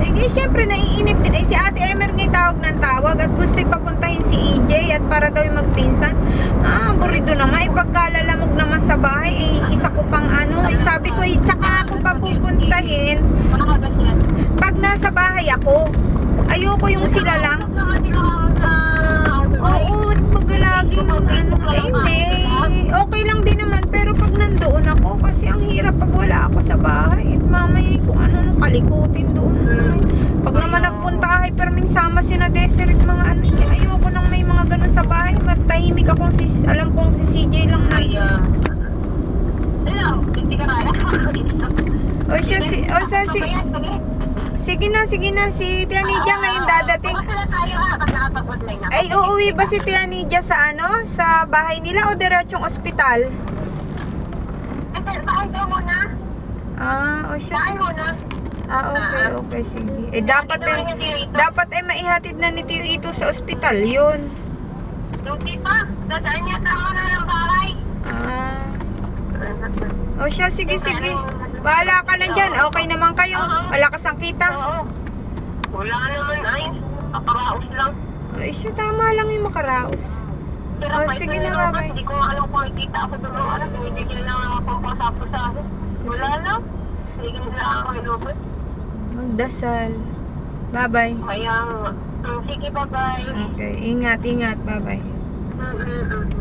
Eh, syempre, naiinip din. Eh, si Ate Emer ngayon tawag ng tawag at gusto papuntahin si EJ at para daw yung magpinsan. Burido naman. Ipagkalalamog naman sa bahay. Eh, isa ko pang ano. Eh, sabi ko, tsaka ako pa pupuntahin. Pag nasa bahay ako, ayoko yung sila lang. Oo, magalaging ano. Eh, hindi. Okay lang din naman. Pero pag nandoon ako, kasi ang hirap pag wala ako sa bahay. At mamay kung ano nung kalikutin doon. Pag naman nagpunta ka, perming sama sina Deseret mga ano. Ayoko nang may mga ganun sa bahay. Matahimik akong alam kong si CJ lang na. Hello, hindi ka kaya. O siya sige na si Tia Nidia ngayon dadating. Ay, uuwi ba si Tia Nidia sa ano? Sa bahay nila o diretsong ospital? Bahay daw muna. O siya. Bahay muna. Okay, sige. Eh, dapat maihatid na ni Tio Ito sa ospital, yun. Yung tipa, dadaan niya sa muna ng bahay. O siya, sige. Bahala ka na dyan. Okay naman kayo. Malakas ang kita. Oo. Wala naman ay. Kaparaos lang. Ay, siya, tama lang yung makaraos. Pero Sige na, bye. hindi ko alam kung nakikita ako doon. Ano, binibigyan lang ako pang pasapo sa akin. Wala lang. Hindi ko nila ako ilubot. Magdasal. Bye-bye. Kaya, sige, bye-bye. Okay, ingat. Bye-bye.